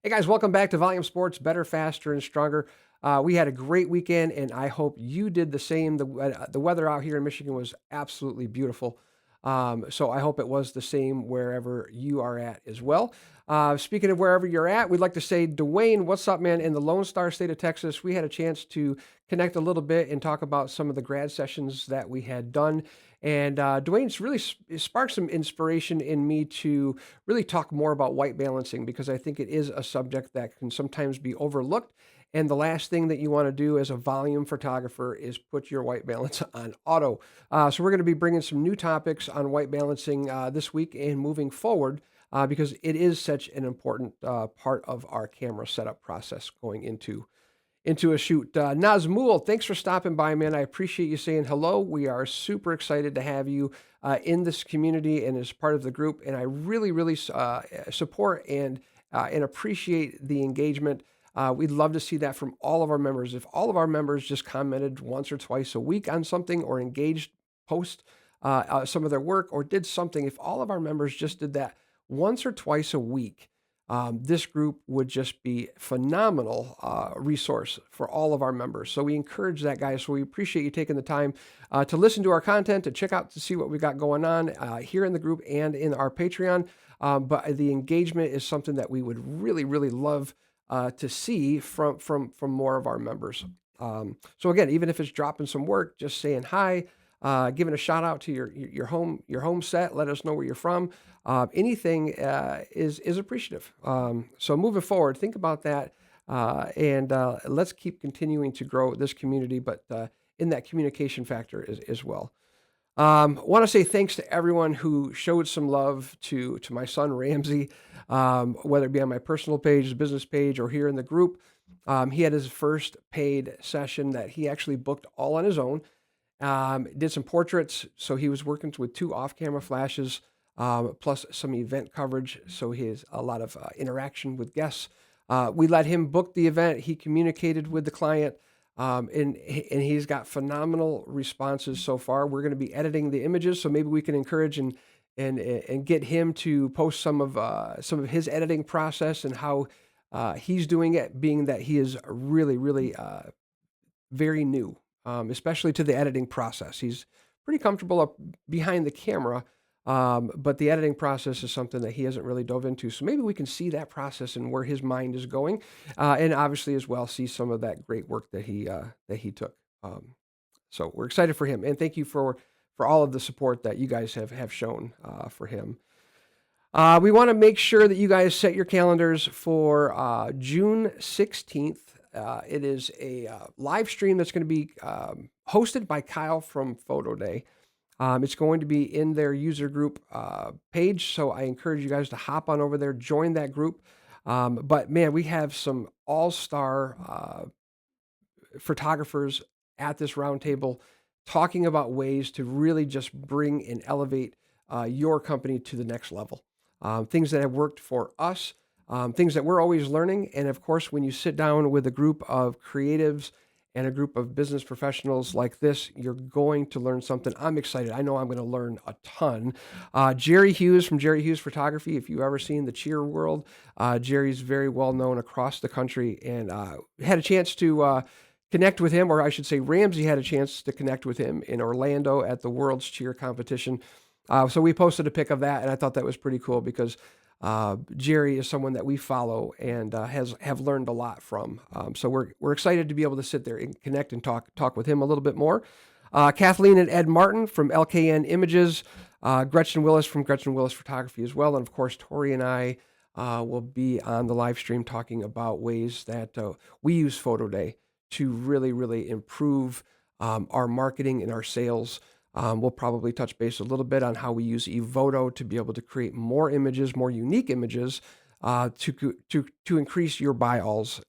Hey guys, welcome back to Volume Sports, Better, Faster, and Stronger. We had a great weekend, and I hope you did the same. The weather out here in Michigan was absolutely beautiful. So I hope it was the same wherever you are at as well. Speaking of wherever you're at, we'd like to say, Dwayne, what's up, man? In the Lone Star State of Texas, we had a chance to connect a little bit and talk about some of the grad sessions that we had done. And Dwayne's really sparked some inspiration in me to really talk more about white balancing because I think it is a subject that can sometimes be overlooked. And the last thing that you want to do as a volume photographer is put your white balance on auto. So we're going to be bringing some new topics on white balancing this week and moving forward because it is such an important part of our camera setup process going into a shoot. Nazmul, thanks for stopping by, man. I appreciate you saying hello. We are super excited to have you in this community and as part of the group. And I really, really support and appreciate the engagement. We'd love to see that from all of our members. If all of our members just commented once or twice a week on something or engaged post some of their work or did something, if all of our members just did that once or twice a week, this group would just be phenomenal resource for all of our members. So we encourage that, guys. So we appreciate you taking the time to listen to our content, to check out, to see what we got going on here in the group and in our Patreon. But the engagement is something that we would really, really love to see from more of our members. So again, even if it's dropping some work, just saying hi, giving a shout out to your home set, let us know where you're from. Anything is appreciative. So moving forward, think about that, and let's keep continuing to grow this community, but in that communication factor as well. Want to say thanks to everyone who showed some love to my son Ramsey, whether it be on my personal page, his business page, or here in the group. He had his first paid session that he actually booked all on his own. Did some portraits, so he was working with two off-camera flashes, plus some event coverage, so he has a lot of interaction with guests. We let him book the event. He communicated with the client, and he's got phenomenal responses so far. We're going to be editing the images, so maybe we can encourage and get him to post some of his editing process and how he's doing it, being that he is really, really very new, especially to the editing process. He's pretty comfortable up behind the camera, but the editing process is something that he hasn't really dove into. So maybe we can see that process and where his mind is going, and obviously as well see some of that great work that he took. So we're excited for him, and thank you for all of the support that you guys have shown for him. We want to make sure that you guys set your calendars for June 16th. It is a live stream that's going to be hosted by Kyle from PhotoDay. It's going to be in their user group page, so I encourage you guys to hop on over there, join that group. But man, we have some all-star photographers at this roundtable talking about ways to really just bring and elevate your company to the next level. Things that have worked for us, things that we're always learning. And of course, when you sit down with a group of creatives and a group of business professionals like this, you're going to learn something. I'm excited. I know I'm going to learn a ton. Jerry Hughes from Jerry Hughes Photography, if you've ever seen the cheer world, Jerry's very well known across the country, and had a chance to connect with him, or I should say Ramsey had a chance to connect with him in Orlando at the World's Cheer Competition. So we posted a pic of that, and I thought that was pretty cool because Jerry is someone that we follow and have learned a lot from. So we're excited to be able to sit there and connect and talk with him a little bit more. Kathleen and Ed Martin from LKN Images, Gretchen Willis from Gretchen Willis Photography as well, and of course Tori and I will be on the live stream talking about ways that we use PhotoDay to really, really improve our marketing and our sales. We'll probably touch base a little bit on how we use Evoto to be able to create more images, more unique images, to increase your buy-alls,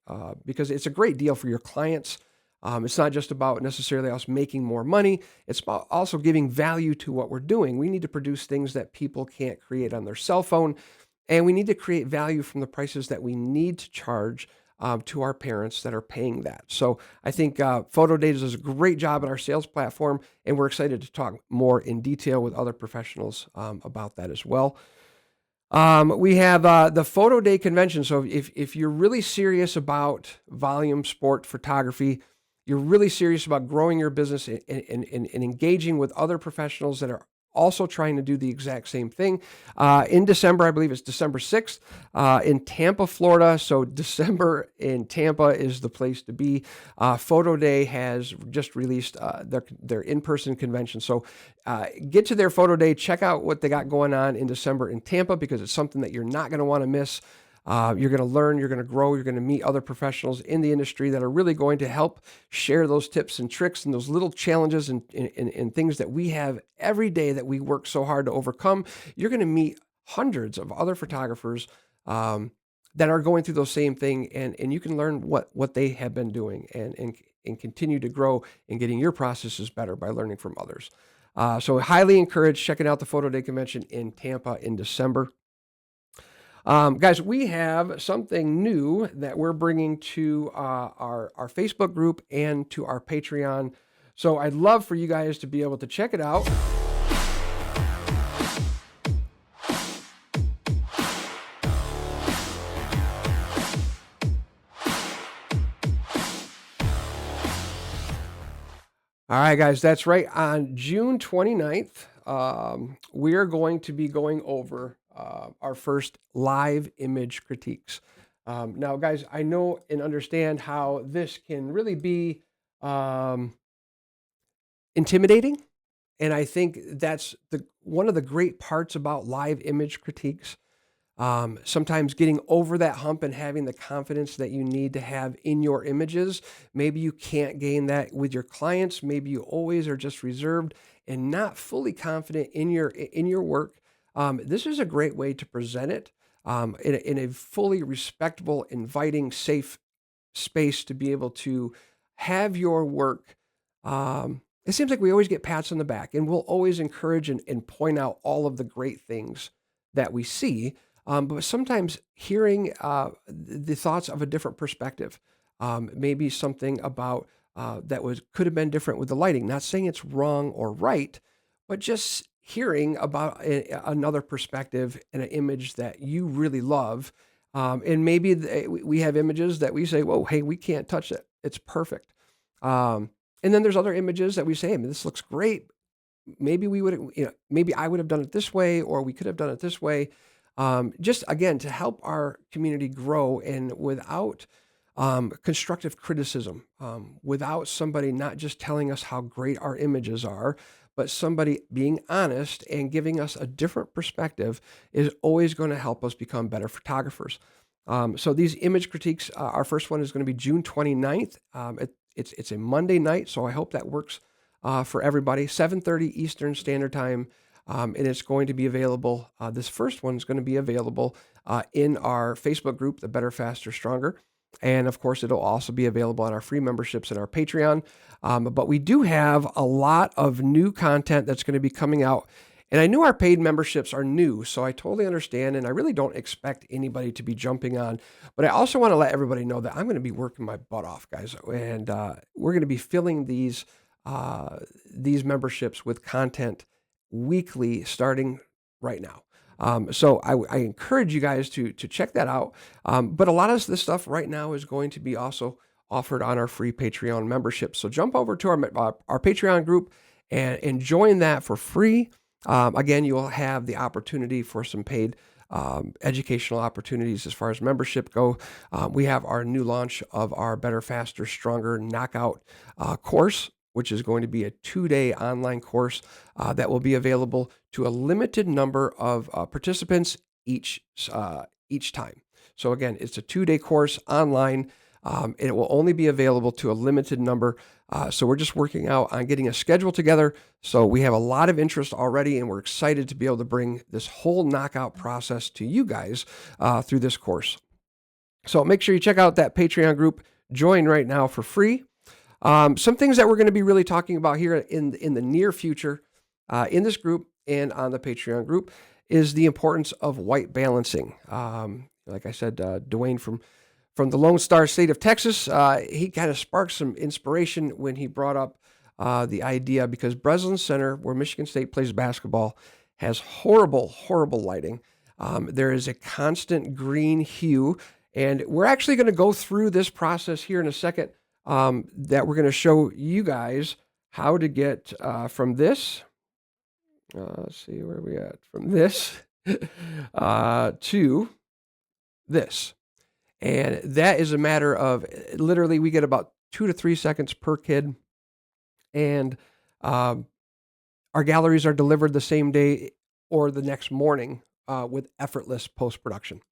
because it's a great deal for your clients. It's not just about necessarily us making more money. It's about also giving value to what we're doing. We need to produce things that people can't create on their cell phone, and we need to create value from the prices that we need to charge to our parents that are paying that. So I think PhotoDay does a great job at our sales platform, and we're excited to talk more in detail with other professionals about that as well. We have the Photo Day convention. So if you're really serious about volume sport photography, you're really serious about growing your business and engaging with other professionals that are also trying to do the exact same thing. In December, I believe it's December 6th, in Tampa, Florida. So December in Tampa is the place to be. Photo Day has just released their in-person convention. So get to their Photo Day, check out what they got going on in December in Tampa, because it's something that you're not going to want to miss. You're going to learn, you're going to grow, you're going to meet other professionals in the industry that are really going to help share those tips and tricks and those little challenges and things that we have every day that we work so hard to overcome. You're going to meet hundreds of other photographers that are going through those same thing, and you can learn what they have been doing and continue to grow and getting your processes better by learning from others. So highly encourage checking out the Photo Day convention in Tampa in December. Guys, we have something new that we're bringing to our Facebook group and to our Patreon. So I'd love for you guys to be able to check it out. All right, guys, that's right. On June 29th, we are going to be going over our first live image critiques. Now, guys, I know and understand how this can really be intimidating. And I think that's one of the great parts about live image critiques. Sometimes getting over that hump and having the confidence that you need to have in your images. Maybe you can't gain that with your clients. Maybe you always are just reserved and not fully confident in your work. This is a great way to present it in a fully respectable, inviting, safe space to be able to have your work. It seems like we always get pats on the back, and we'll always encourage and point out all of the great things that we see. But sometimes hearing the thoughts of a different perspective, maybe something about that could have been different with the lighting. Not saying it's wrong or right, but just hearing about another perspective and an image that you really love. And maybe we have images that we say, "Whoa, hey, we can't touch it. It's perfect." And then there's other images that we say, "I mean, this looks great. Maybe we would, maybe I would have done it this way, or we could have done it this way." Just again to help our community grow and without constructive criticism, without somebody not just telling us how great our images are, but somebody being honest and giving us a different perspective is always going to help us become better photographers. So these image critiques, our first one is going to be June 29th. It's a Monday night, so I hope that works for everybody. 7:30 Eastern Standard Time. And it's going to be available. This first one is going to be available in our Facebook group, The Better, Faster, Stronger. And of course, it'll also be available on our free memberships and our Patreon. But we do have a lot of new content that's going to be coming out. And I knew our paid memberships are new, so I totally understand. And I really don't expect anybody to be jumping on. But I also want to let everybody know that I'm going to be working my butt off, guys. And we're going to be filling these memberships with content weekly starting right now. So I encourage you guys to check that out. But a lot of this stuff right now is going to be also offered on our free Patreon membership. So jump over to our Patreon group and join that for free. Again, you will have the opportunity for some paid educational opportunities as far as membership go. We have our new launch of our Better, Faster, Stronger Knockout course, which is going to be a 2-day online course that will be available to a limited number of participants each time. So again, it's a 2-day course online. It will only be available to a limited number. So we're just working out on getting a schedule together. So we have a lot of interest already, and we're excited to be able to bring this whole knockout process to you guys through this course. So make sure you check out that Patreon group. Join right now for free. Some things that we're going to be really talking about here in the near future in this group and on the Patreon group is the importance of white balancing. Like I said, Dwayne from the Lone Star State of Texas, he kind of sparked some inspiration when he brought up the idea, because Breslin Center, where Michigan State plays basketball, has horrible lighting. There is a constant green hue, and we're actually going to go through this process here in a second, that we're going to show you guys how to get from this. Let's see where we at from this to this. And that is a matter of literally we get about 2 to 3 seconds per kid. And um, our galleries are delivered the same day or the next morning with effortless post production.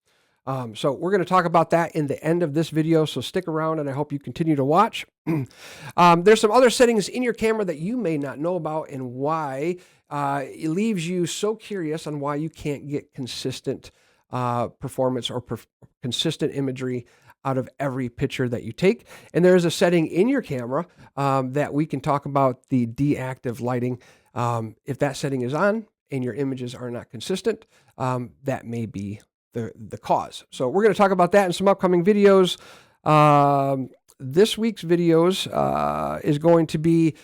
So we're going to talk about that in the end of this video. So stick around, and I hope you continue to watch. There's some other settings in your camera that you may not know about, and why it leaves you so curious on why you can't get consistent performance or consistent imagery out of every picture that you take. And there is a setting in your camera that we can talk about, the deactive lighting. If that setting is on and your images are not consistent, that may be the cause. So we're going to talk about that in some upcoming videos. This week's videos is going to be,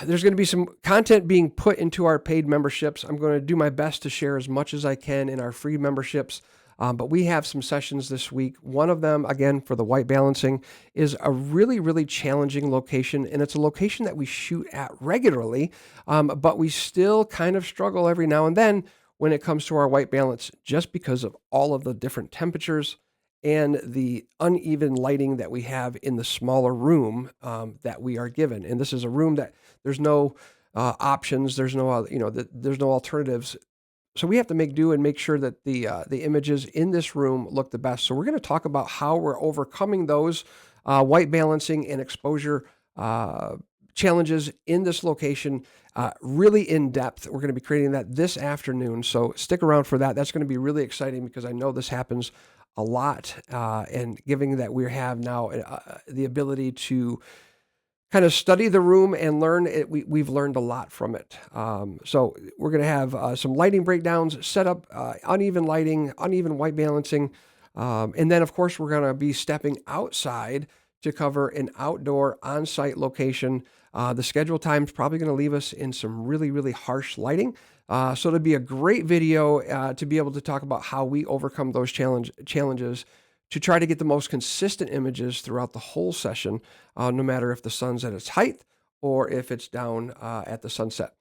there's going to be some content being put into our paid memberships. I'm going to do my best to share as much as I can in our free memberships. But we have some sessions this week. One of them, again, for the white balancing, is a really, really challenging location. And it's a location that we shoot at regularly, but we still kind of struggle every now and then when it comes to our white balance, just because of all of the different temperatures and the uneven lighting that we have in the smaller room that we are given. And this is a room that there's no options, there's no, there's no alternatives. So we have to make do and make sure that the images in this room look the best. So we're going to talk about how we're overcoming those white balancing and exposure challenges in this location, really in depth. We're going to be creating that this afternoon. So stick around for that. That's going to be really exciting, because I know this happens a lot. And given that we have now the ability to kind of study the room and learn it, we've learned a lot from it. So we're going to have some lighting breakdowns, set up uneven lighting, uneven white balancing. And then, of course, we're going to be stepping outside to cover an outdoor on-site location. The schedule time is probably going to leave us in some really, really harsh lighting. So it'll be a great video to be able to talk about how we overcome those challenges to try to get the most consistent images throughout the whole session, no matter if the sun's at its height or if it's down at the sunset.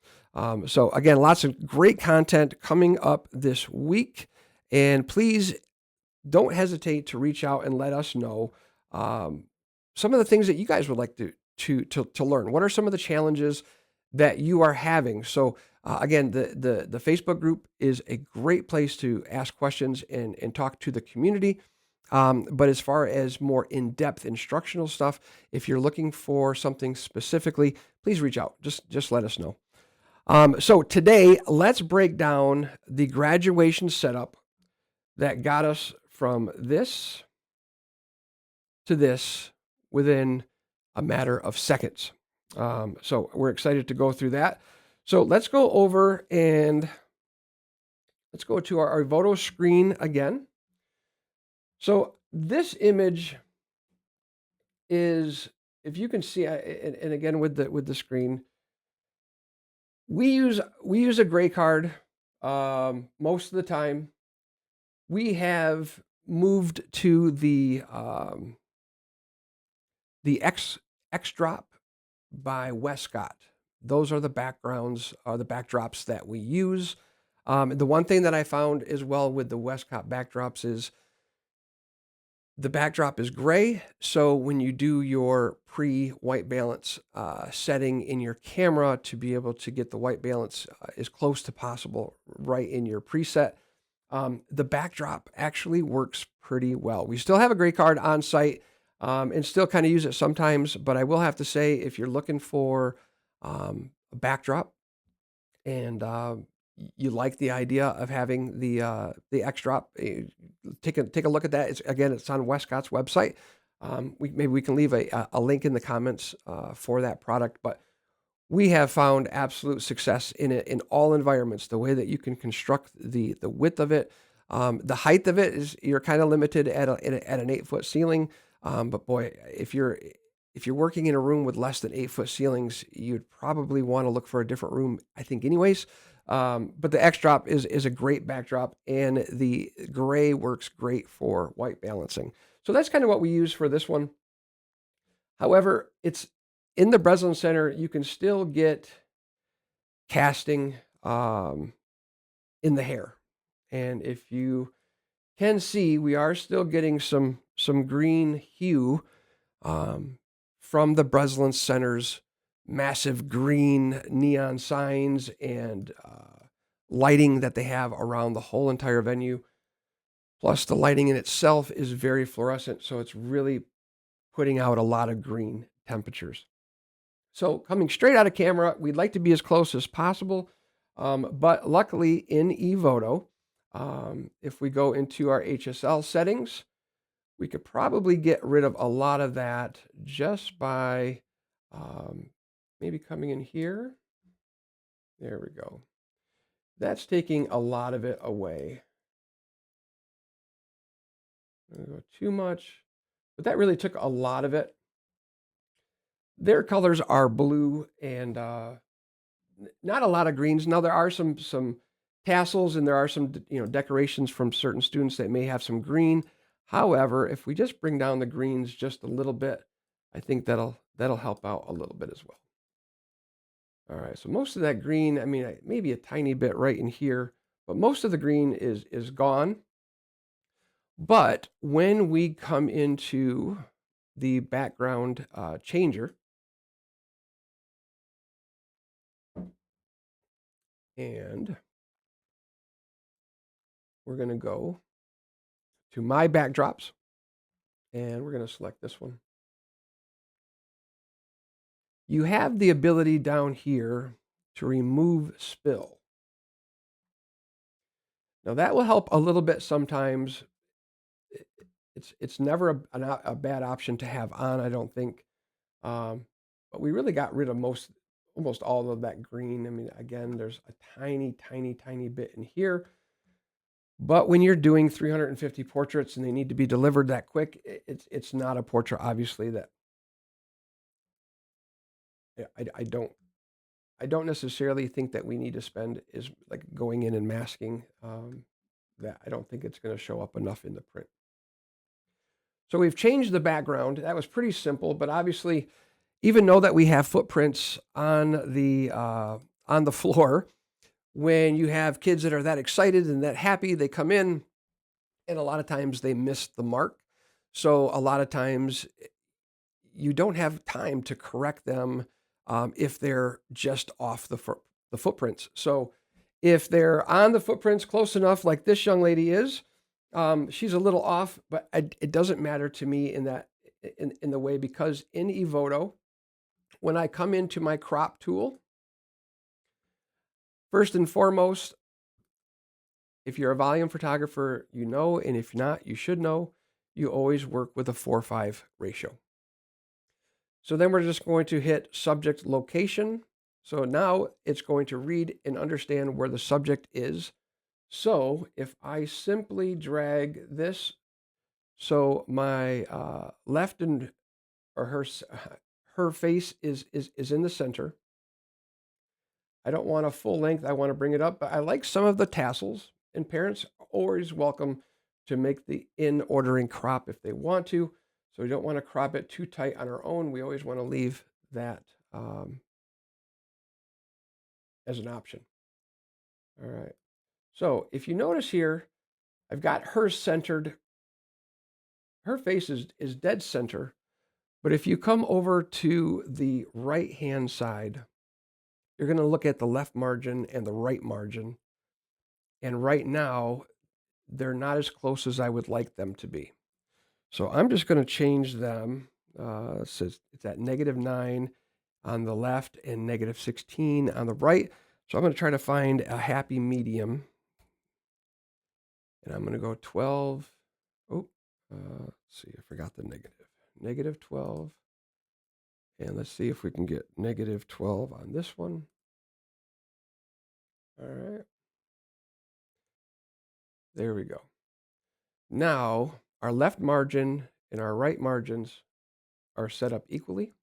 So again, lots of great content coming up this week. And please don't hesitate to reach out and let us know some of the things that you guys would like to learn. What are some of the challenges that you are having? So again, the Facebook group is a great place to ask questions and talk to the community. But as far as more in-depth instructional stuff, if you're looking for something specifically, please reach out. Just let us know. So today, let's break down the graduation setup that got us from this to this within a matter of seconds. So we're excited to go through that. So let's go over and let's go to our Evoto screen again. So this image is, if you can see, and again with the screen, we use a gray card most of the time. We have moved to the X Drop by Westcott. Those are the backgrounds, the backdrops that we use. The one thing that I found as well with the Westcott backdrops is the backdrop is gray. So when you do your pre-white balance setting in your camera to be able to get the white balance as close to possible right in your preset, the backdrop actually works pretty well. We still have a gray card on site and still kind of use it sometimes, but I will have to say, if you're looking for a backdrop and you like the idea of having the X drop, take a look at that. It's on Westcott's website. Maybe we can leave a link in the comments for that product, but we have found absolute success in it in all environments. The way that you can construct the width of it, the height of it is, you're kind of limited at an 8-foot ceiling. But boy, if you're working in a room with less than 8-foot ceilings, you'd probably want to look for a different room, I think anyways. But the X drop is a great backdrop, and the gray works great for white balancing. So that's kind of what we use for this one. However, it's in the Breslin Center. You can still get casting in the hair, and if you can see, we are still getting some green hue um, from the Breslin Center's massive green neon signs and lighting that they have around the whole entire venue. Plus, the lighting in itself is very fluorescent, so it's really putting out a lot of green temperatures. So, coming straight out of camera, we'd like to be as close as possible. But luckily, in Evoto, if we go into our HSL settings, we could probably get rid of a lot of that just by um, maybe coming in here. There we go. That's taking a lot of it away. I'm gonna go too much, but that really took a lot of it. Their colors are blue and not a lot of greens. Now there are some tassels and there are some decorations from certain students that may have some green. However, if we just bring down the greens just a little bit, I think that'll help out a little bit as well. All right, so most of that green, I mean, maybe a tiny bit right in here, but most of the green is gone. But when we come into the background changer, and we're going to go to my backdrops, and we're going to select this one. You have the ability down here to remove spill. Now that will help a little bit sometimes. It's never a bad option to have on, I don't think. But we really got rid of almost all of that green. I mean, again, there's a tiny, tiny, tiny bit in here. But when you're doing 350 portraits and they need to be delivered that quick, it's not a portrait, obviously, that yeah, I don't necessarily think that we need to spend is like going in and masking. That I don't think it's going to show up enough in the print. So we've changed the background. That was pretty simple, but obviously, even though that we have footprints on the floor, when you have kids that are that excited and that happy, they come in, and a lot of times they miss the mark. So a lot of times you don't have time to correct them if they're just off the footprints. So if they're on the footprints close enough, like this young lady is, she's a little off, but it doesn't matter to me in that in the way, because in Evoto, when I come into my crop tool, first and foremost, if you're a volume photographer, you know, and if not, you should know, you always work with a 4:5 ratio. So then we're just going to hit subject location. So now it's going to read and understand where the subject is. So if I simply drag this, so my left and or her face is in the center. I don't want a full length. I want to bring it up, but I like some of the tassels, and parents are always welcome to make the in ordering crop if they want to. So we don't want to crop it too tight on our own. We always want to leave that as an option. All right. So if you notice here, I've got her centered. Her face is dead center. But if you come over to the right-hand side, you're going to look at the left margin and the right margin. And right now, they're not as close as I would like them to be. So I'm just going to change them. It says it's at -9 on the left and -16 on the right. So I'm going to try to find a happy medium. And I'm going to go 12. Oh, let's see, I forgot the negative. -12. And let's see if we can get -12 on this one. All right. There we go. Now, our left margin and our right margins are set up equally.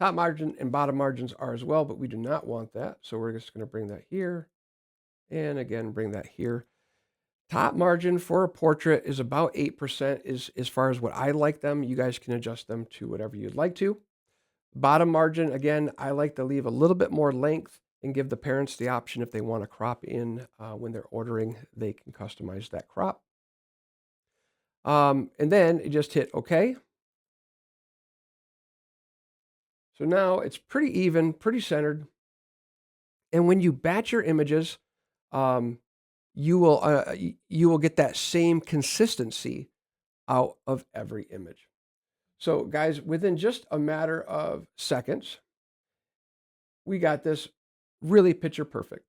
Top margin and bottom margins are as well, but we do not want that. So we're just going to bring that here and again, bring that here. Top margin for a portrait is about 8% is as far as what I like them. You guys can adjust them to whatever you'd like to. Bottom margin, again, I like to leave a little bit more length and give the parents the option if they want to crop in when they're ordering, they can customize that crop. And then you just hit OK. So now it's pretty even, pretty centered. And when you batch your images, um, you will get that same consistency out of every image. So, guys, within just a matter of seconds, we got this really picture perfect.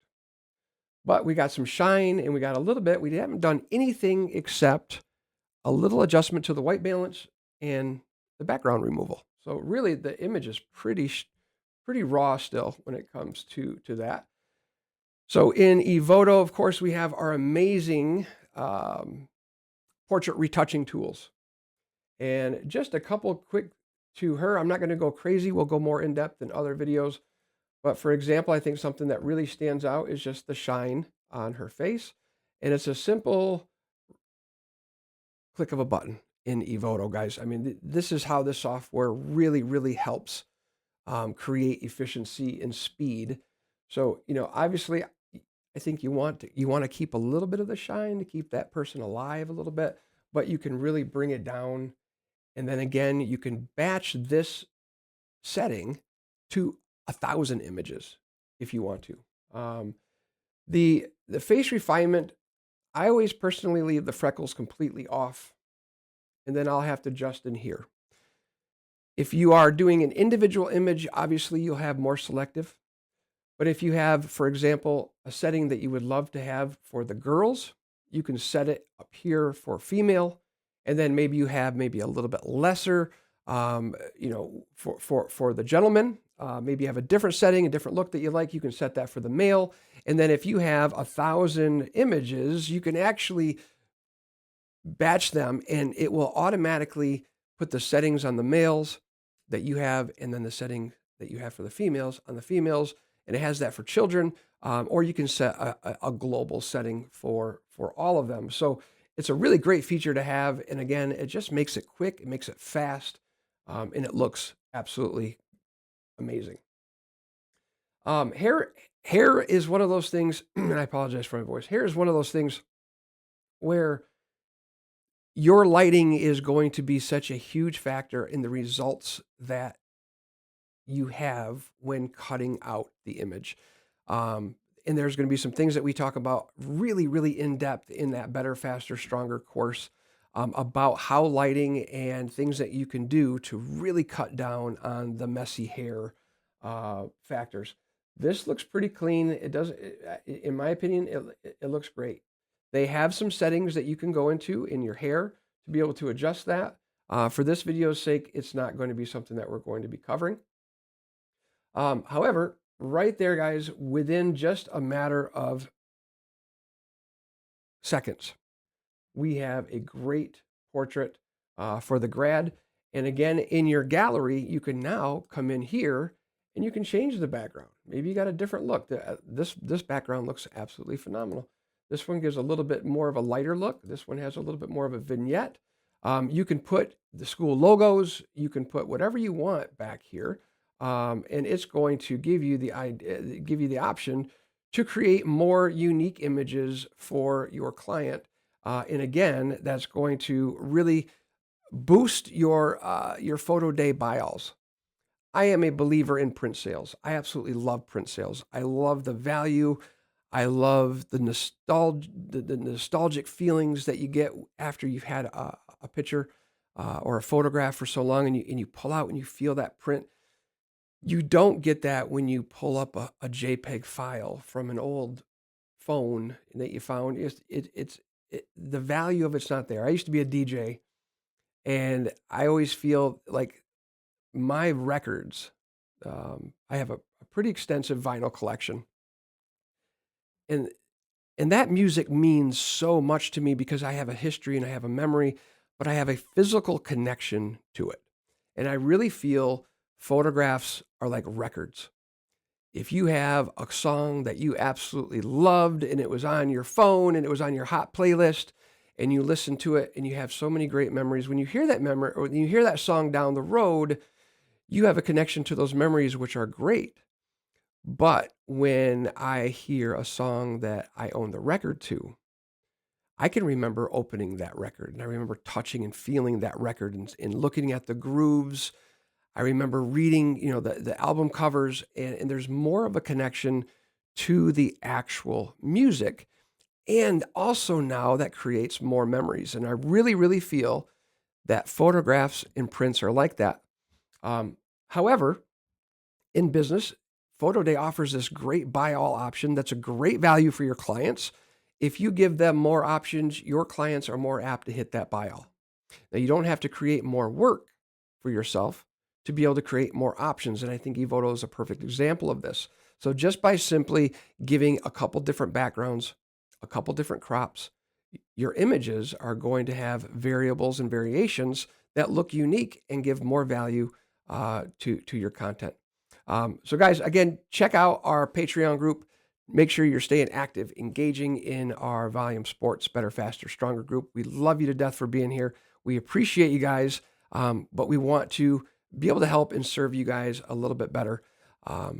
But we got some shine and we got a little bit. We haven't done anything except a little adjustment to the white balance and the background removal. So really, the image is pretty raw still when it comes to that. So in Evoto, of course, we have our amazing portrait retouching tools. And just a couple quick to her. I'm not going to go crazy. We'll go more in depth in other videos. But for example, I think something that really stands out is just the shine on her face. And it's a simple click of a button in Evoto, guys. I mean, this is how this software really helps create efficiency and speed. So, obviously, I think you want to keep a little bit of the shine to keep that person alive a little bit, but you can really bring it down. And then again, you can batch this setting to 1,000 images if you want to. The face refinement, I always personally leave the freckles completely off, and then I'll have to adjust in here. If you are doing an individual image, obviously you'll have more selective. But if you have, for example, a setting that you would love to have for the girls, you can set it up here for female, and then maybe you have maybe a little bit lesser, for the gentleman. Maybe you have a different setting, a different look that you like. You can set that for the male, and then if you have 1,000 images, you can actually batch them, and it will automatically put the settings on the males that you have, and then the setting that you have for the females on the females, and it has that for children, or you can set a global setting for all of them. So it's a really great feature to have, and again, it just makes it quick, it makes it fast, and it looks absolutely amazing. Hair is one of those things, and I apologize for my voice. Hair is one of those things where your lighting is going to be such a huge factor in the results that you have when cutting out the image. Um, and there's going to be some things that we talk about really in depth in that Better, Faster, Stronger course about how lighting and things that you can do to really cut down on the messy hair factors. This looks pretty clean. It does, in my opinion, it looks great. They have some settings that you can go into in your hair to be able to adjust that. For this video's sake, it's not going to be something that we're going to be covering. However, right there, guys, within just a matter of seconds, we have a great portrait for the grad. And again, in your gallery, you can now come in here and you can change the background. Maybe you got a different look. This background looks absolutely phenomenal. This one gives a little bit more of a lighter look. This one has a little bit more of a vignette. You can put the school logos. You can put whatever you want back here. And it's going to give you the option to create more unique images for your client. And again, that's going to really boost your PhotoDay buy-alls. I am a believer in print sales. I absolutely love print sales. I love the value. I love the nostalgic feelings that you get after you've had a picture or a photograph for so long, and you pull out and you feel that print. You don't get that when you pull up a JPEG file from an old phone that you found. The value of it's not there. I used to be a DJ, and I always feel like my records. I have a pretty extensive vinyl collection, and that music means so much to me because I have a history and I have a memory, but I have a physical connection to it, and I really feel photographs are like records. If you have a song that you absolutely loved and it was on your phone and it was on your hot playlist and you listen to it and you have so many great memories, when you hear that memory or when you hear that song down the road, you have a connection to those memories, which are great. But when I hear a song that I own the record to, I can remember opening that record and I remember touching and feeling that record and looking at the grooves. I remember reading, the album covers, and there's more of a connection to the actual music. And also now that creates more memories. And I really, really feel that photographs and prints are like that. However, in business, PhotoDay offers this great buy all option that's a great value for your clients. If you give them more options, your clients are more apt to hit that buy all. Now, you don't have to create more work for yourself to be able to create more options. And I think Evoto is a perfect example of this. So just by simply giving a couple different backgrounds, a couple different crops, your images are going to have variables and variations that look unique and give more value to your content. So guys, again, check out our Patreon group. Make sure you're staying active, engaging in our Volume Sports Better, Faster, Stronger group. We love you to death for being here. We appreciate you guys, but we want to be able to help and serve you guys a little bit better.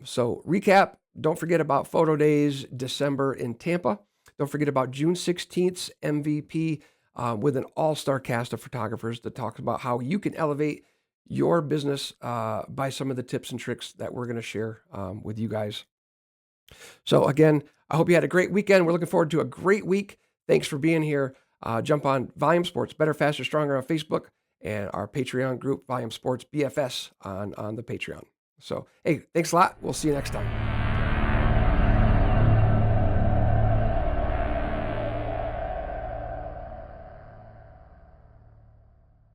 So recap, don't forget about Photo Days, December in Tampa. Don't forget about June 16th's MVP with an all-star cast of photographers that talks about how you can elevate your business by some of the tips and tricks that we're going to share with you guys. So again, I hope you had a great weekend. We're looking forward to a great week. Thanks for being here. Jump on Volume Sports Better, Faster, Stronger on Facebook and our Patreon group, Volume Sports BFS on the Patreon. So, hey, thanks a lot. We'll see you next time.